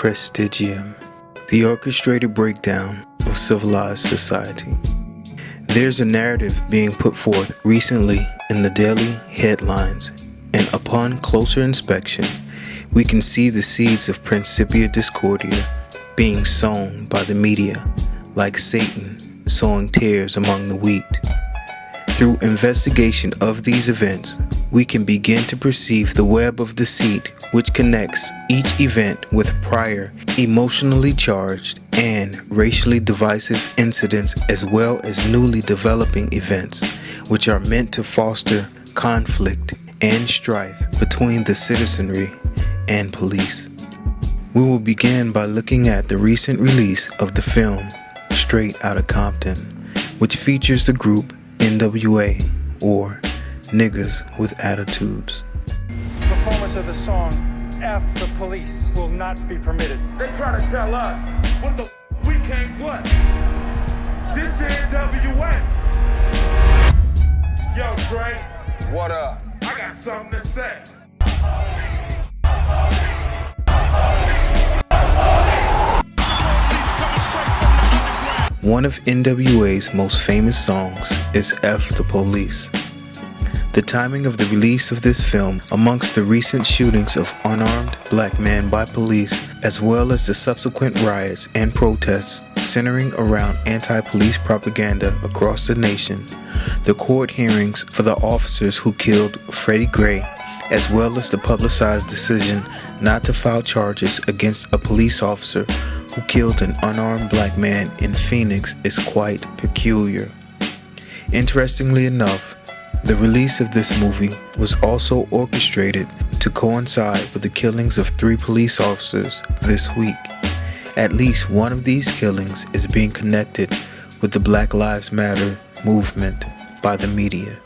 PRAESTIGIUM, the orchestrated breakdown of civilized society. There's a narrative being put forth recently in the daily headlines, and upon closer inspection, we can see the seeds of Principia Discordia being sown by the media, like Satan sowing tares among the wheat. Through investigation of these events, we can begin to perceive the web of deceit which connects each event with prior emotionally charged and racially divisive incidents, as well as newly developing events which are meant to foster conflict and strife between the citizenry and police. We will begin by looking at the recent release of the film Straight Outta Compton, which features the group NWA, or Niggas with Attitudes. Performance of the song F the Police will not be permitted. They try to tell us what the we can't play. This is NWA. Yo, Dre. What up? I got something to say. One of NWA's most famous songs is F the Police. The timing of the release of this film, amongst the recent shootings of unarmed black men by police, as well as the subsequent riots and protests centering around anti-police propaganda across the nation, the court hearings for the officers who killed Freddie Gray, as well as the publicized decision not to file charges against a police officer who killed an unarmed black man in Phoenix, is quite peculiar. Interestingly enough, the release of this movie was also orchestrated to coincide with the killings of 3 police officers this week. At least one of these killings is being connected with the Black Lives Matter movement by the media.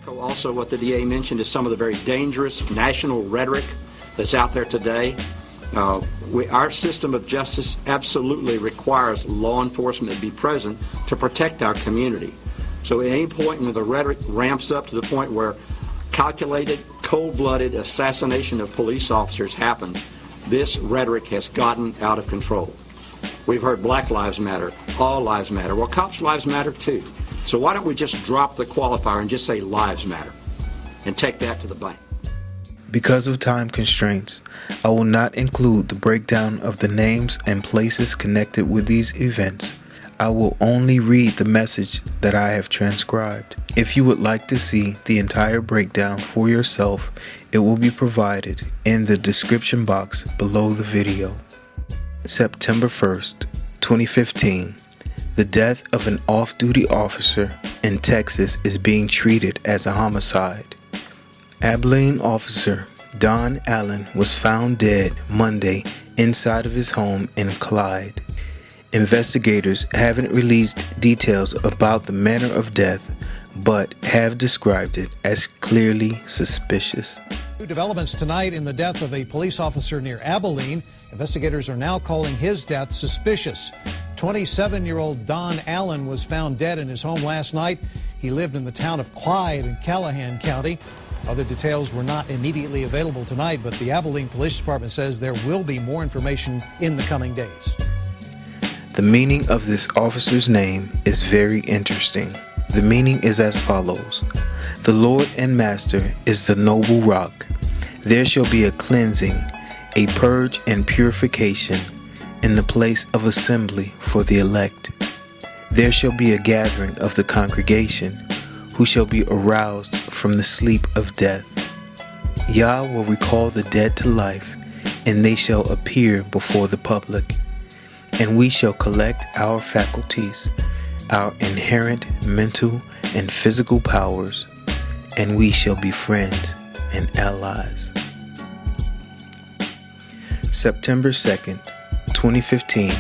Also, what the DA mentioned is some of the very dangerous national rhetoric that's out there today. Our system of justice absolutely requires law enforcement to be present to protect our community. So at any point when the rhetoric ramps up to the point where calculated, cold-blooded assassination of police officers happen, this rhetoric has gotten out of control. We've heard Black Lives Matter, all lives matter. Well, cops' lives matter too. So why don't we just drop the qualifier and just say lives matter and take that to the bank? Because of time constraints, I will not include the breakdown of the names and places connected with these events. I will only read the message that I have transcribed. If you would like to see the entire breakdown for yourself, it will be provided in the description box below the video. September 1st, 2015. The death of an off-duty officer in Texas is being treated as a homicide. Abilene officer Don Allen was found dead Monday inside of his home in Clyde. Investigators haven't released details about the manner of death, but have described it as clearly suspicious. New developments tonight in the death of a police officer near Abilene. Investigators are now calling his death suspicious. 27-year-old Don Allen was found dead in his home last night. He lived in the town of Clyde in Callahan County. Other details were not immediately available tonight, but the Abilene Police Department says there will be more information in the coming days. The meaning of this officer's name is very interesting. The meaning is as follows. The Lord and Master is the noble rock. There shall be a cleansing, a purge and purification in the place of assembly for the elect. There shall be a gathering of the congregation, who shall be aroused from the sleep of death. Yah will recall the dead to life, and they shall appear before the public. And we shall collect our faculties, our inherent mental and physical powers, and we shall be friends and allies. September 2nd, 2015.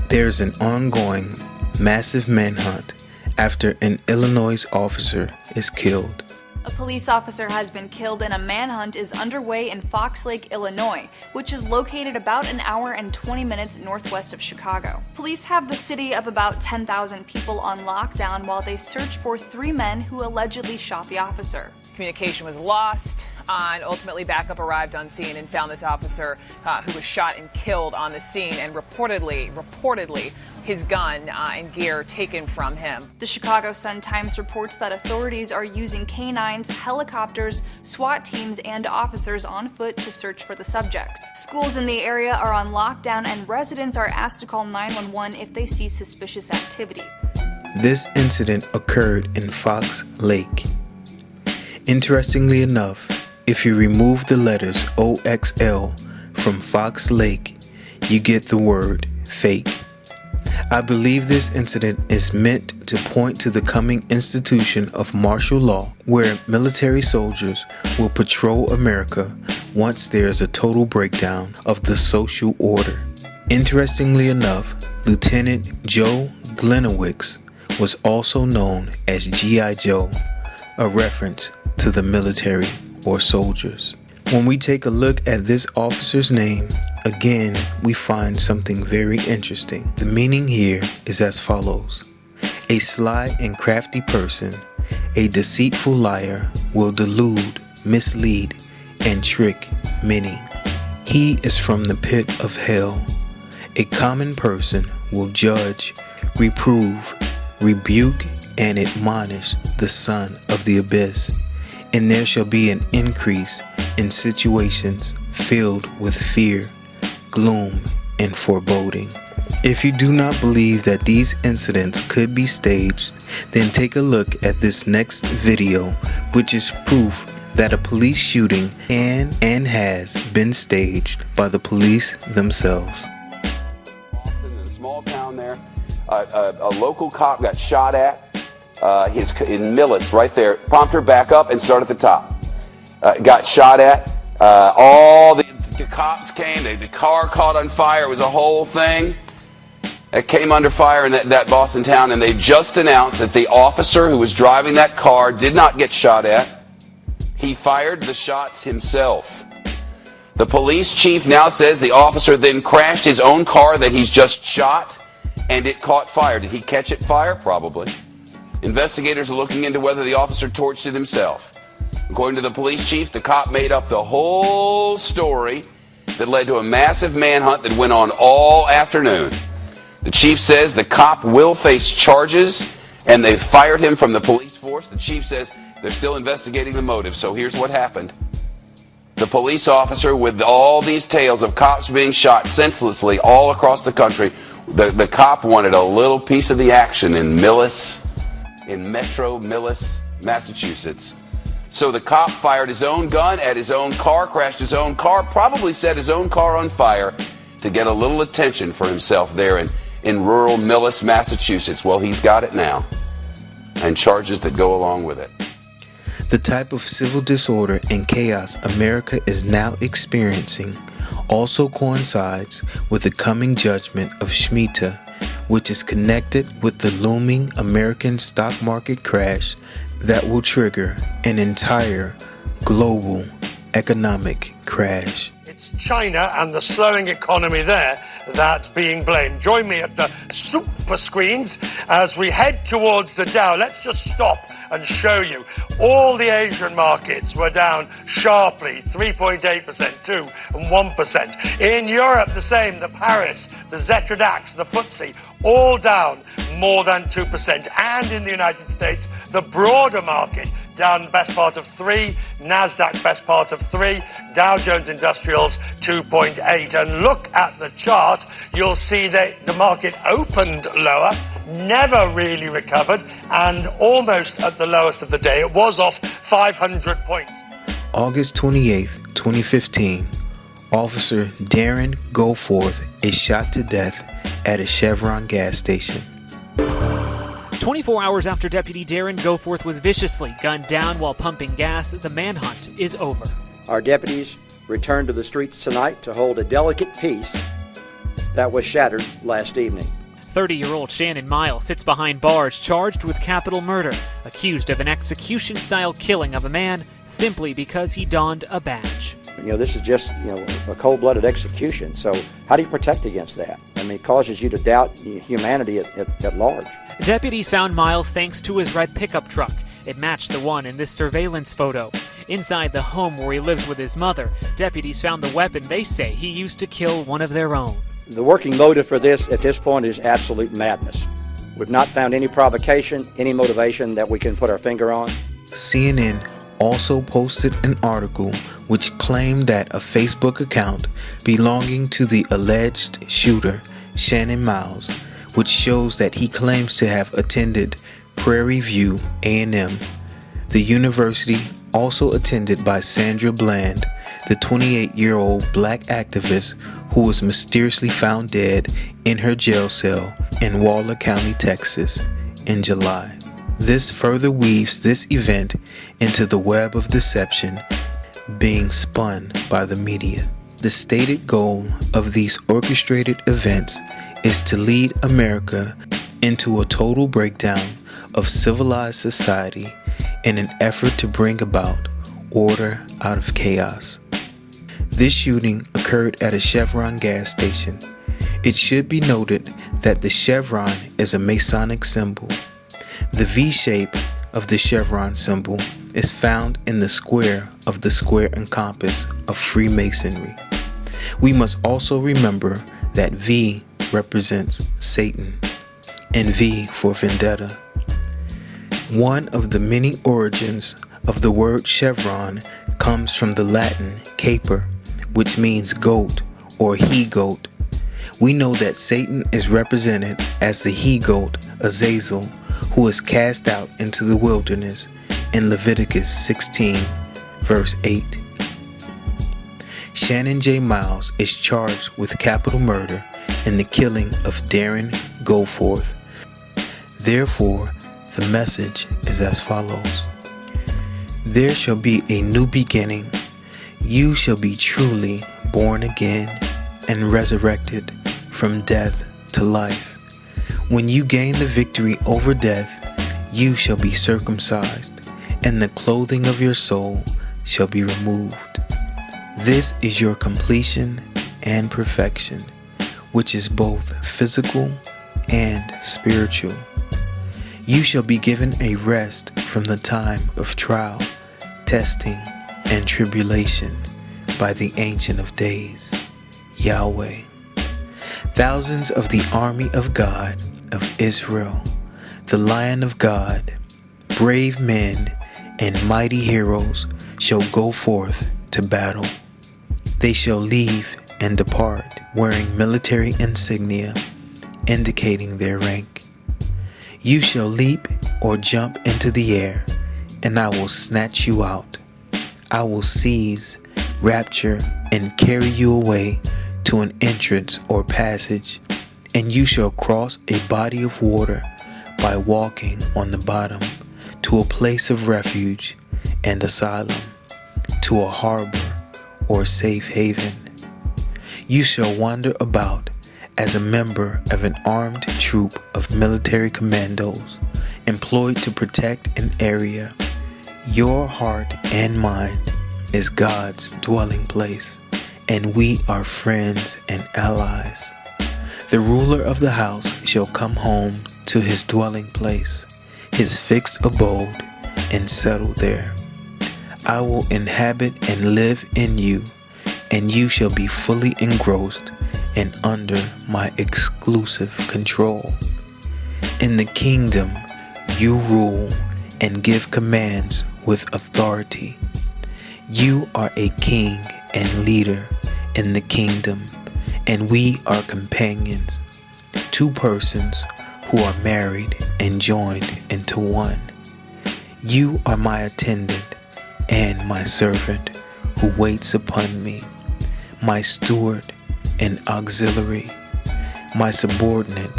There's an ongoing massive manhunt after an Illinois officer is killed. A police officer has been killed and a manhunt is underway in Fox Lake, Illinois, which is located about an hour and 20 minutes northwest of Chicago. Police have the city of about 10,000 people on lockdown while they search for 3 men who allegedly shot the officer. Communication was lost. And ultimately, backup arrived on scene and found this officer who was shot and killed on the scene, and reportedly, his gun and gear taken from him. The Chicago Sun-Times reports that authorities are using canines, helicopters, SWAT teams, and officers on foot to search for the subjects. Schools in the area are on lockdown, and residents are asked to call 911 if they see suspicious activity. This incident occurred in Fox Lake. Interestingly enough, if you remove the letters OXL from Fox Lake, you get the word fake. I believe this incident is meant to point to the coming institution of martial law, where military soldiers will patrol America once there is a total breakdown of the social order. Interestingly enough, Lieutenant Joe Glenowicz was also known as G.I. Joe, a reference to the military or soldiers. When we take a look at this officer's name, again, we find something very interesting. The meaning here is as follows: a sly and crafty person, a deceitful liar, will delude, mislead, and trick many. He is from the pit of hell. A common person will judge, reprove, rebuke, and admonish the son of the abyss, and there shall be an increase in situations filled with fear, gloom, and foreboding. If you do not believe that these incidents could be staged, then take a look at this next video, which is proof that a police shooting can and has been staged by the police themselves. In a small town there, a local cop got shot at in Millis right there. Prompter, back up and start at the top. Got shot at. All the cops came. The car caught on fire. It was a whole thing. It came under fire in that Boston town, and they just announced that the officer who was driving that car did not get shot at. He fired the shots himself. The police chief now says the officer then crashed his own car that he's just shot, and it caught fire. Did he catch it fire? Probably. Investigators are looking into whether the officer torched it himself. According to the police chief, the cop made up the whole story that led to a massive manhunt that went on all afternoon. The chief says the cop will face charges, and they've fired him from the police force. The chief says they're still investigating the motive. So here's what happened. The police officer, with all these tales of cops being shot senselessly all across the country, the cop wanted a little piece of the action in Metro Millis, Massachusetts. So the cop fired his own gun at his own car, crashed his own car, probably set his own car on fire to get a little attention for himself there in rural Millis, Massachusetts. Well, he's got it now, and charges that go along with it. The type of civil disorder and chaos America is now experiencing also coincides with the coming judgment of Shemitah, which is connected with the looming American stock market crash that will trigger an entire global economic crash. It's China and the slowing economy there that's being blamed. Join me at the super screens as we head towards the Dow. Let's just stop and show you. All the Asian markets were down sharply, 3.8%, 2% and 1%. In Europe, the same, the Paris, the Zetradax, the FTSE, all down more than 2%. And in the United States, the broader market down best part of 3%, NASDAQ best part of 3%, Dow Jones Industrials 2.8%. And look at the chart, you'll see that the market opened lower, never really recovered, and almost at the lowest of the day. It was off 500 points. August 28th, 2015, Officer Darren Goforth is shot to death at a Chevron gas station. 24 hours after Deputy Darren Goforth was viciously gunned down while pumping gas, the manhunt is over. Our deputies returned to the streets tonight to hold a delicate peace that was shattered last evening. 30-year-old Shannon Miles sits behind bars charged with capital murder, accused of an execution-style killing of a man simply because he donned a badge. This is just, a cold-blooded execution. So how do you protect against that? I mean, it causes you to doubt humanity at large. Deputies found Miles thanks to his red pickup truck. It matched the one in this surveillance photo. Inside the home where he lives with his mother, deputies found the weapon they say he used to kill one of their own. The working motive for this at this point is absolute madness. We've not found any provocation, any motivation that we can put our finger on. CNN also posted an article which claimed that a Facebook account belonging to the alleged shooter, Shannon Miles, which shows that he claims to have attended Prairie View A&M, the university also attended by Sandra Bland, the 28-year-old black activist who was mysteriously found dead in her jail cell in Waller County, Texas, in July. This further weaves this event into the web of deception being spun by the media. The stated goal of these orchestrated events is to lead America into a total breakdown of civilized society in an effort to bring about order out of chaos. This shooting occurred at a Chevron gas station. It should be noted that the chevron is a Masonic symbol. The V shape of the chevron symbol is found in the square of the square and compass of Freemasonry. We must also remember that V represents Satan and V for vendetta. One of the many origins of the word chevron comes from the Latin caper, which means goat or he-goat. We know that Satan is represented as the he-goat Azazel, who is cast out into the wilderness in Leviticus 16, verse 8. Shannon J. Miles is charged with capital murder in the killing of Darren Goforth. Therefore, the message is as follows. There shall be a new beginning. You shall be truly born again and resurrected from death to life. When you gain the victory over death, you shall be circumcised, and the clothing of your soul shall be removed. This is your completion and perfection, which is both physical and spiritual. You shall be given a rest from the time of trial, testing, and tribulation by the Ancient of Days, Yahweh. Thousands of the army of God of Israel, the Lion of God, brave men and mighty heroes shall go forth to battle. They shall leave and depart wearing military insignia indicating their rank. You shall leap or jump into the air, and I will snatch you out. I will seize, rapture, and carry you away to an entrance or passage, and you shall cross a body of water by walking on the bottom to a place of refuge and asylum, to a harbor or safe haven. You shall wander about as a member of an armed troop of military commandos employed to protect an area. Your heart and mind is God's dwelling place, and we are friends and allies. The ruler of the house shall come home to his dwelling place, his fixed abode, and settle there. I will inhabit and live in you, and you shall be fully engrossed and under my exclusive control. In the kingdom, you rule and give commands with authority. You are a king and leader in the kingdom, and we are companions, two persons who are married and joined into one. You are my attendant and my servant who waits upon me, my steward and auxiliary, my subordinate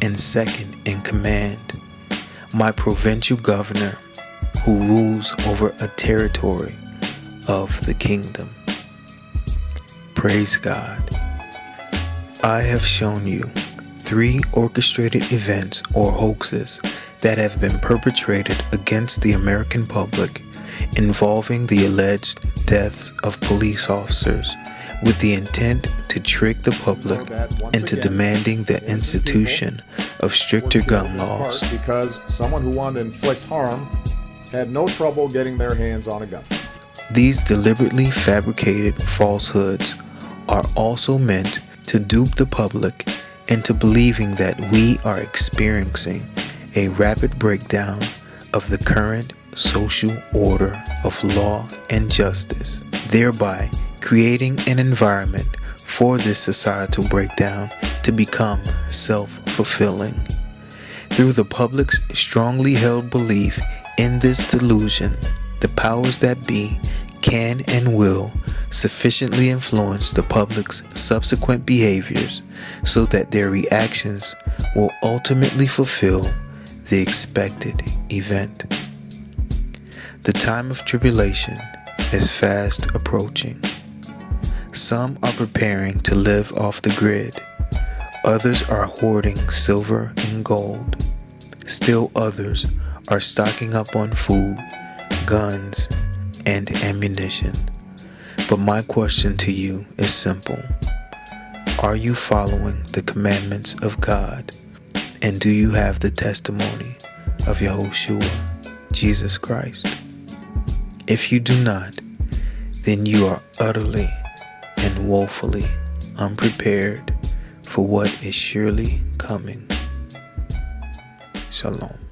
and second in command, my provincial governor who rules over a territory of the kingdom. Praise God. I have shown you 3 orchestrated events or hoaxes that have been perpetrated against the American public involving the alleged deaths of police officers with the intent to trick the public into demanding the institution of stricter gun laws. Because someone who wanted to inflict harm had no trouble getting their hands on a gun. These deliberately fabricated falsehoods are also meant to dupe the public into believing that we are experiencing a rapid breakdown of the current social order of law and justice, thereby creating an environment for this societal breakdown to become self-fulfilling. Through the public's strongly held belief in this delusion, the powers that be can and will sufficiently influence the public's subsequent behaviors so that their reactions will ultimately fulfill the expected event. The time of tribulation is fast approaching. Some are preparing to live off the grid. Others are hoarding silver and gold. Still others are stocking up on food, guns, and ammunition. But my question to you is simple. Are you following the commandments of God? And do you have the testimony of Yahushua, Jesus Christ? If you do not, then you are utterly and woefully unprepared for what is surely coming. Shalom.